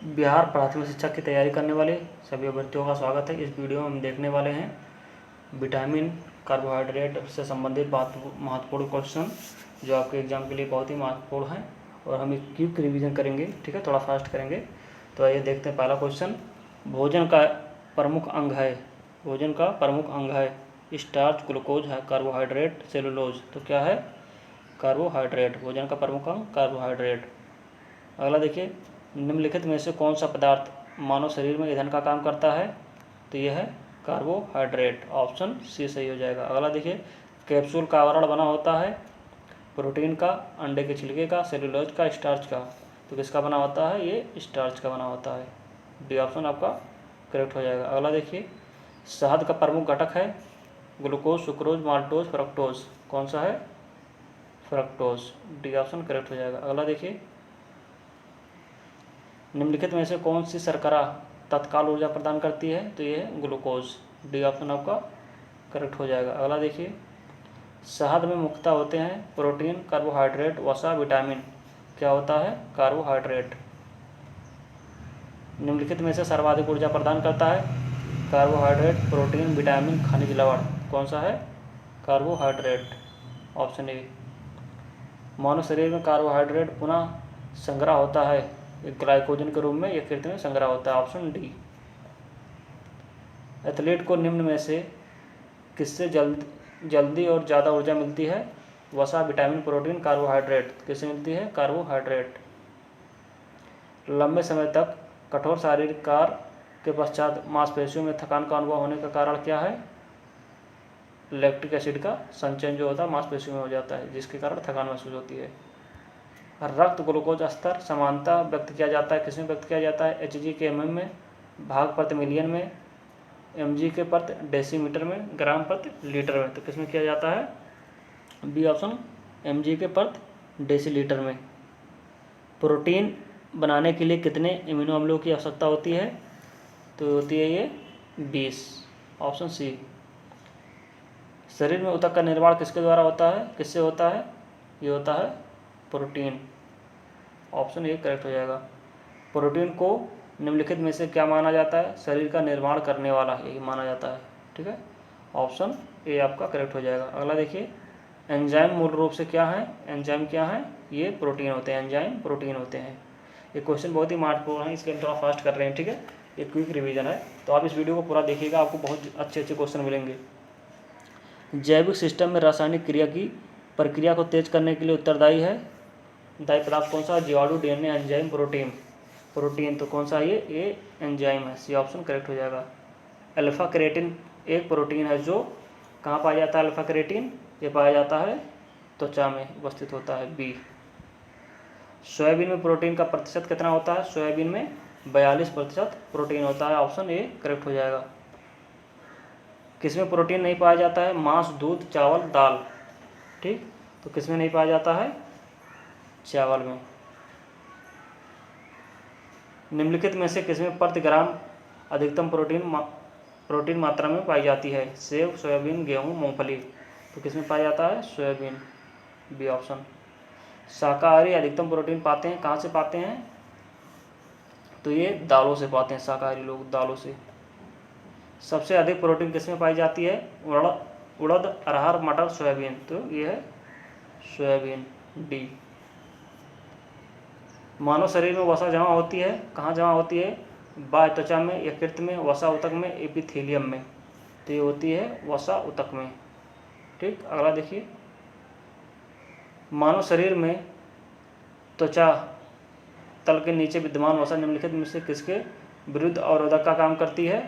बिहार प्राथमिक शिक्षा की तैयारी करने वाले सभी अभ्यर्थियों का स्वागत है। इस वीडियो में हम देखने वाले हैं विटामिन कार्बोहाइड्रेट से संबंधित महत्वपूर्ण क्वेश्चन जो आपके एग्जाम के लिए बहुत ही महत्वपूर्ण हैं और हम एक क्विक रिवीजन करेंगे। ठीक है, थोड़ा फास्ट करेंगे। तो आइए देखते हैं। पहला क्वेश्चन, भोजन का प्रमुख अंग है। भोजन का प्रमुख अंग है स्टार्च, ग्लूकोज है, कार्बोहाइड्रेट, सेलुलोज। तो क्या है? कार्बोहाइड्रेट। भोजन का प्रमुख अंग कार्बोहाइड्रेट। अगला देखिए, निम्नलिखित में से कौन सा पदार्थ मानव शरीर में ईंधन का काम करता है? तो यह है कार्बोहाइड्रेट। ऑप्शन सी सही हो जाएगा। अगला देखिए, कैप्सूल का आवरण बना होता है प्रोटीन का, अंडे के छिलके का, सेलुलोज का, स्टार्च का। तो किसका बना होता है? ये स्टार्च का बना होता है। डी ऑप्शन आपका करेक्ट हो जाएगा। अगला देखिए, शहद का प्रमुख घटक है ग्लूकोज, सुक्रोज, माल्टोज, फ्रक्टोज। कौन सा है? फ्रक्टोज। डी ऑप्शन करेक्ट हो जाएगा। अगला देखिए, निम्नलिखित में से कौन सी शर्करा तत्काल ऊर्जा प्रदान करती है? तो ये है ग्लूकोज। डी ऑप्शन आपका करेक्ट हो जाएगा। अगला देखिए, शहद में मुख्यतः होते हैं प्रोटीन, कार्बोहाइड्रेट, वसा, विटामिन। क्या होता है? कार्बोहाइड्रेट। निम्नलिखित में से सर्वाधिक ऊर्जा प्रदान करता है? कार्बोहाइड्रेट, प्रोटीन, विटामिन, खनिज लवण। कौन सा है? कार्बोहाइड्रेट। Option A. मानव शरीर में कार्बोहाइड्रेट पुनः संग्रह होता है ग्लाइकोजन के रूप में या कृत्रिम संग्रह होता है। Option D. एथलीट को निम्न में से किससे जल्दी और ज़्यादा ऊर्जा मिलती है? वसा, विटामिन, प्रोटीन, कार्बोहाइड्रेट। किससे मिलती है? कार्बोहाइड्रेट। लंबे समय तक कठोर शारीरिक कार्य के पश्चात मांसपेशियों में थकान का अनुभव होने का कारण क्या है? लैक्टिक एसिड का संचयन जो होता है मांसपेशियों में हो जाता है, जिसके कारण थकान महसूस होती है। रक्त ग्लूकोज स्तर समानता व्यक्त किया जाता है किसमें व्यक्त किया जाता है? Hg के mm में, भाग प्रति मिलियन में, mg के प्रति डेसीमीटर में, ग्राम प्रति लीटर में। तो किसमें किया जाता है? बी ऑप्शन mg के प्रति डेसीलीटर में। प्रोटीन बनाने के लिए कितने एमिनो अम्लों की आवश्यकता होती है? तो होती है ये 20। Option C. शरीर में ऊतक का निर्माण किसके द्वारा होता है? किससे होता है? ये होता है प्रोटीन। ऑप्शन ए करेक्ट हो जाएगा। प्रोटीन को निम्नलिखित में से क्या माना जाता है? शरीर का निर्माण करने वाला यही माना जाता है। ठीक है, ऑप्शन ए आपका करेक्ट हो जाएगा। अगला देखिए, एंजाइम मूल रूप से क्या है? एंजाइम क्या है? ये प्रोटीन होते हैं। एंजाइम प्रोटीन होते हैं। ये क्वेश्चन बहुत ही महत्वपूर्ण है, इसके थोड़ा फास्ट कर रहे हैं। ठीक है, ये क्विक रिवीजन है, तो आप इस वीडियो को पूरा देखिएगा, आपको बहुत अच्छे अच्छे क्वेश्चन मिलेंगे। जैविक सिस्टम में रासायनिक क्रिया की प्रक्रिया को तेज करने के लिए उत्तरदायी है दायी पदार्थ कौन सा? जीवाणु, डीएनए, एंजाइम, प्रोटीन। प्रोटीन तो कौन सा है? ये एंजाइम है। सी ऑप्शन करेक्ट हो जाएगा। अल्फा क्रेटिन एक प्रोटीन है जो कहाँ पाया जाता है? अल्फा क्रेटिन ये पाया जाता है त्वचा में उपस्थित होता है। बी। सोयाबीन में प्रोटीन का प्रतिशत कितना होता है? सोयाबीन में 42% प्रोटीन होता है। ऑप्शन ए करेक्ट हो जाएगा। किसमें प्रोटीन नहीं पाया जाता है? मांस, दूध, चावल, दाल। ठीक, तो किसमें नहीं पाया जाता है? चावल में। निम्नलिखित में से किसमें प्रति ग्राम अधिकतम प्रोटीन मात्रा में पाई जाती है? सेब, सोयाबीन, गेहूं, मूंगफली। तो किसमें पाया जाता है? सोयाबीन। B option. शाकाहारी अधिकतम प्रोटीन पाते हैं कहाँ से पाते हैं? तो ये दालों से पाते हैं शाकाहारी लोग, दालों से। सबसे अधिक प्रोटीन किसमें पाई जाती है? उड़द, अरहर, मटर, सोयाबीन। तो ये है सोयाबीन। डी। मानव शरीर में वसा जमा होती है कहाँ जमा होती है? बाह्य त्वचा में, यकृत में, वसा ऊतक में, एपिथेलियम में। तो ये होती है वसा ऊतक में। ठीक, अगला देखिए, मानव शरीर में त्वचा तल के नीचे विद्यमान वसा निम्नलिखित में से किसके विरुद्ध अवरोधक का काम करती है?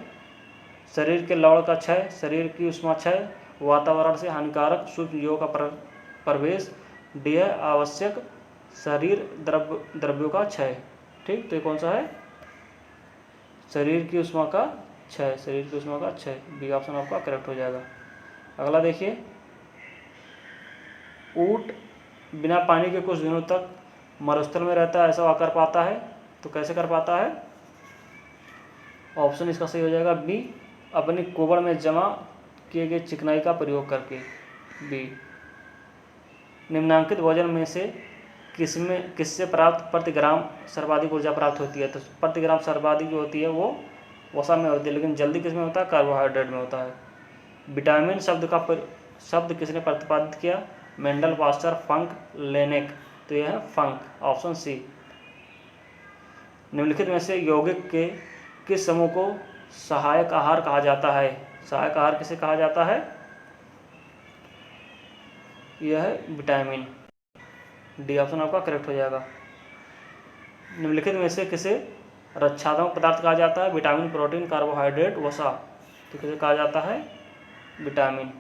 शरीर के लवण का क्षय, शरीर की उष्मा क्षय, वातावरण से हानिकारक सूक्ष्म जीवों का प्रवेश, डी है आवश्यक शरीर द्रव्यों का क्षय। ठीक, तो ये कौन सा है? शरीर की उष्मा का क्षय। शरीर की उष्मा का क्षय। बी ऑप्शन आपका करेक्ट हो जाएगा। अगला देखिए, ऊंट बिना पानी के कुछ दिनों तक मरुस्थल में रहता है, ऐसा कर पाता है? तो कैसे कर पाता है? ऑप्शन इसका सही हो जाएगा बी, अपनी कोबड़ में जमा किए गए चिकनाई का प्रयोग करके। बी। निम्नांकित भोजन में से किससे प्राप्त प्रति ग्राम सर्वाधिक ऊर्जा प्राप्त होती है? तो प्रति ग्राम सर्वाधिक जो होती है वो वसा में होती है, लेकिन जल्दी किस में होता है? कार्बोहाइड्रेट में होता है। विटामिन शब्द किसने प्रतिपादित किया? मेंडल, पास्चर, फंक, लेनेक। तो यह है फंक, ऑप्शन सी। निम्नलिखित में से यौगिक के किस समूह को सहायक आहार कहा जाता है? सहायक आहार किसे कहा जाता है? यह है विटामिन। डी ऑप्शन आपका करेक्ट हो जाएगा। निम्नलिखित में से किसे रक्षात्मक पदार्थ कहा जाता है? विटामिन, प्रोटीन, कार्बोहाइड्रेट, वसा। तो किसे कहा जाता है? विटामिन।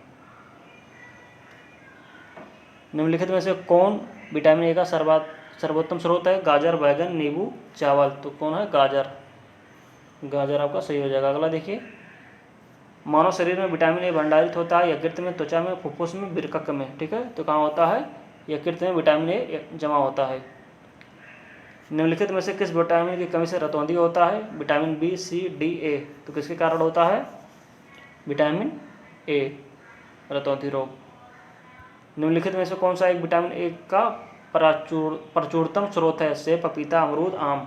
निम्नलिखित में से कौन विटामिन ए का सर्वोत्तम स्रोत है? गाजर, बैगन, नींबू, चावल। तो कौन है? गाजर। गाजर आपका सही हो जाएगा। अगला देखिए, मानव शरीर में विटामिन ए भंडारित होता है यकृत में, त्वचा में, फुफ्फुस में, वृक्क में। ठीक है, तो कहाँ होता है? यकृत में विटामिन ए जमा होता है। निम्नलिखित में से किस विटामिन की कमी से रतौंधी होता है? विटामिन बी, सी, डी, ए। तो किसके कारण होता है? विटामिन ए, रतौंधी रोग। निम्नलिखित में से कौन सा एक विटामिन ए का प्रचुरतम स्रोत है? सेब, पपीता, अमरूद, आम।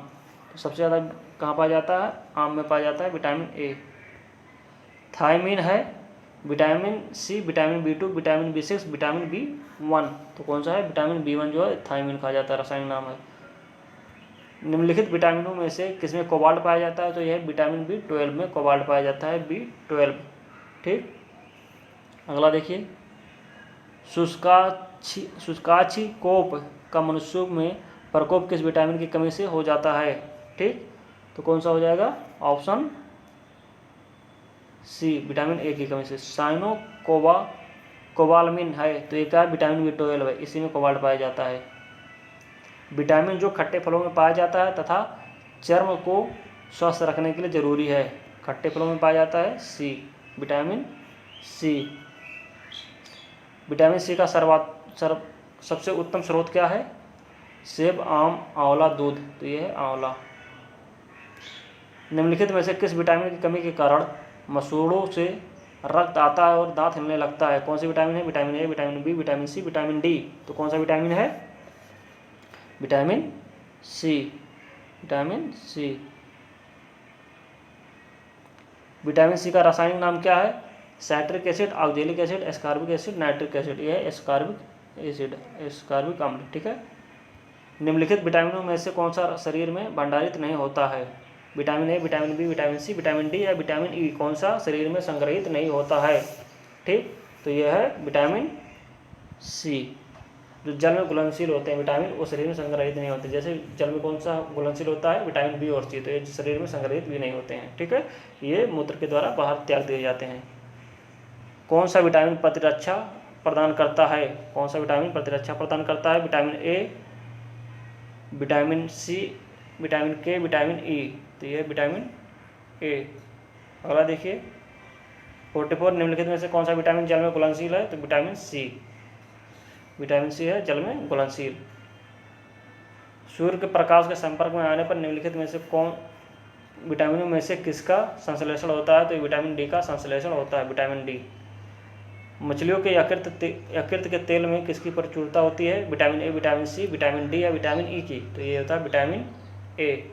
तो सबसे ज़्यादा कहाँ पाया जाता है? आम में पाया जाता है विटामिन ए। थायमीन है, vitamin C, vitamin B2, vitamin B6, vitamin B1। तो कौन सा है? विटामिन B1 जो है थायमीन कहा जाता है, रासायनिक नाम है। निम्नलिखित विटामिनों में से किसमें कोबाल्ट पाया जाता है? तो यह विटामिन B12 में कोबाल्ट पाया जाता है, B12। ठीक, अगला देखिए, शुष्काछी कोप का मनुष्यों में प्रकोप किस विटामिन की कमी से हो जाता है? ठीक, तो कौन सा हो जाएगा? ऑप्शन सी, विटामिन ए की कमी से। कोबालमिन है, तो ये क्या है? विटामिन B12 है, इसी में कोबाल्ट पाया जाता है। विटामिन जो खट्टे फलों में पाया जाता है तथा चर्म को स्वस्थ रखने के लिए जरूरी है, खट्टे फलों में पाया जाता है, सी, विटामिन सी। विटामिन सी का सबसे उत्तम स्रोत क्या है? सेब, आम, आंवला, दूध। तो ये है आंवला। निम्नलिखित में से किस विटामिन की कमी के कारण मसूड़ों से रक्त आता है और दांत हिलने लगता है? कौन सी विटामिन है? Vitamin A, vitamin B, vitamin C, vitamin D. तो कौन सा विटामिन है? Vitamin C, vitamin C. Vitamin C का रासायनिक नाम क्या है? Citric acid, oxalic acid, ascorbic acid, nitric acid. यह है एस्कॉर्बिक एसिड, एस्कॉर्बिक अम्ल। ठीक है, निम्नलिखित विटामिनों में से कौन सा शरीर में भंडारित नहीं होता है? Vitamin A, vitamin B, vitamin C, vitamin D या विटामिन ई। कौन सा शरीर में संग्रहित नहीं होता है? ठीक, तो यह है विटामिन सी। जो जल में घुलनशील होते हैं विटामिन, वो शरीर में संग्रहित नहीं होते। जैसे जल में कौन सा घुलनशील होता है? विटामिन बी और सी। तो ये शरीर में संग्रहित भी नहीं होते हैं। ठीक है, ये मूत्र के द्वारा बाहर त्याग दिए जाते हैं। कौन सा विटामिन प्रतिरक्षा प्रदान करता है? कौन सा विटामिन प्रतिरक्षा प्रदान करता है? Vitamin A, vitamin C, vitamin K, vitamin E. तो ये विटामिन ए। अगला देखिए, 44, निम्नलिखित में से कौन सा विटामिन जल में घुलनशील है? तो विटामिन सी, विटामिन सी है जल में घुलनशील। सूर्य के प्रकाश के संपर्क में आने पर निम्नलिखित में से कौन विटामिनों में से किसका संश्लेषण होता है? तो विटामिन डी का संश्लेषण होता है, विटामिन डी। मछलियों के यकृत के तेल में किसकी प्रचुरता होती है? Vitamin A, vitamin C, vitamin D या विटामिन ई की। तो ये होता है विटामिन ए।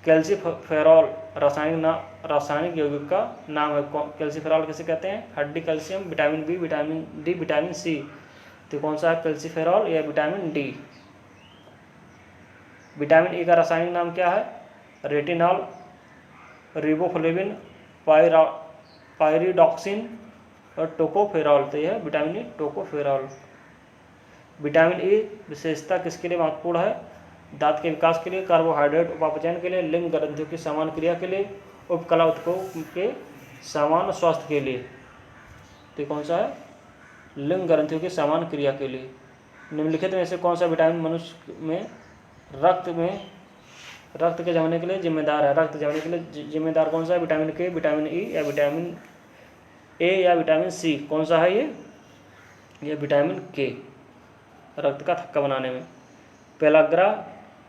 कैल्सीफेरॉल रासायनिक यौगिक का नाम है। कैल्सीफेरॉल किसे कहते हैं? हड्डी calcium, vitamin B, vitamin D, vitamin C. तो कौन सा है? कैल्सीफेरॉल या विटामिन डी। विटामिन ई का रासायनिक नाम क्या है? रेटिनॉल, रिबोफ्लेविन, पायरिडॉक्सिन और टोकोफेरॉल। तो यह है vitamin E, tocopherol. Vitamin E विशेषता किसके लिए महत्वपूर्ण है? दांत के विकास के लिए, कार्बोहाइड्रेट उपापचयन के लिए, लिंग ग्रंथियों की समान क्रिया के लिए, उपकला ऊतकों के समान स्वास्थ्य के लिए। तो कौन सा है? लिंग ग्रंथियों की समान क्रिया के लिए। निम्नलिखित में से कौन सा विटामिन मनुष्य में रक्त के जमने के लिए जिम्मेदार है? रक्त जमने के लिए जिम्मेदार कौन सा है? विटामिन के, विटामिन ई या विटामिन ए या विटामिन सी। कौन सा है ये विटामिन के, रक्त का थक्का बनाने में।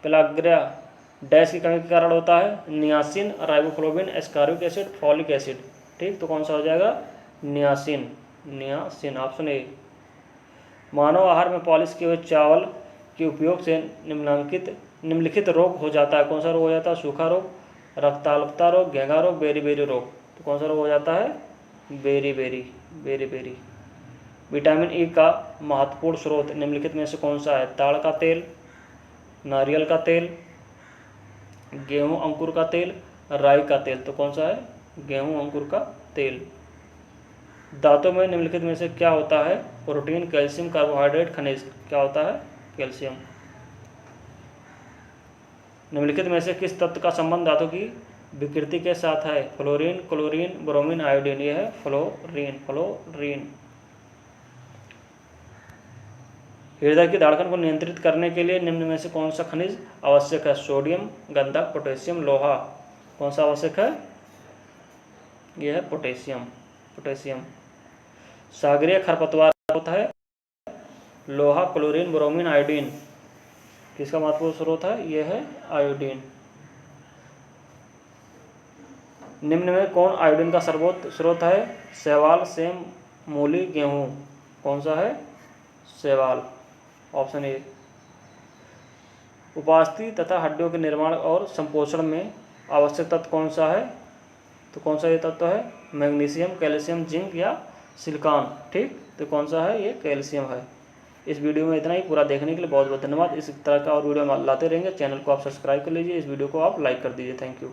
पेलाग्रा डैश की कमी के कारण होता है? Niacin, riboflavin, ascorbic acid, folic acid. ठीक, तो कौन सा हो जाएगा? Niacin, option A. मानव आहार में पॉलिश किए हुए चावल के उपयोग से निम्नलिखित रोग हो जाता है। कौन सा रोग हो जाता है? सूखा रोग, रक्ताल्पता रोग, घेंघा रोग, बेरी रोग। तो कौन सा रोग हो जाता है? बेरी। विटामिन ई का महत्वपूर्ण स्रोत निम्नलिखित में से कौन सा है? ताड़ का तेल, नारियल का तेल, गेहूं अंकुर का तेल, राई का तेल। तो कौन सा है? गेहूं अंकुर का तेल। दांतों में निम्नलिखित में से क्या होता है? प्रोटीन, कैल्शियम, कार्बोहाइड्रेट, खनिज। क्या होता है? कैल्शियम। निम्नलिखित में से किस तत्व का संबंध धातु की विकृति के साथ है? Fluorine, chlorine, bromine, iodine. यह है फ्लोरीन। हृदय की धड़कन को नियंत्रित करने के लिए निम्न में से कौन सा खनिज आवश्यक है? सोडियम, गंधक, पोटेशियम, लोहा। कौन सा आवश्यक है? यह है पोटेशियम। सागरीय खरपतवार होता है लोहा, क्लोरीन, ब्रोमीन, आयोडीन। किसका महत्वपूर्ण स्रोत है? यह है आयोडीन। निम्न में कौन आयोडीन का सर्वोच्च स्रोत है? शैवाल, सेम, मूली, गेहूं। कौन सा है? शैवाल। Option A. उपास्थि तथा हड्डियों के निर्माण और संपोषण में आवश्यक तत्व कौन सा है? तो कौन सा ये तत्व है? मैग्नीशियम, कैल्शियम, जिंक या सिलिकॉन। ठीक, तो कौन सा है? ये कैल्शियम है। इस वीडियो में इतना ही। पूरा देखने के लिए बहुत बहुत धन्यवाद। इस तरह का और वीडियो हम लाते रहेंगे। चैनल को आप सब्सक्राइब कर लीजिए, इस वीडियो को आप लाइक कर दीजिए। Thank you.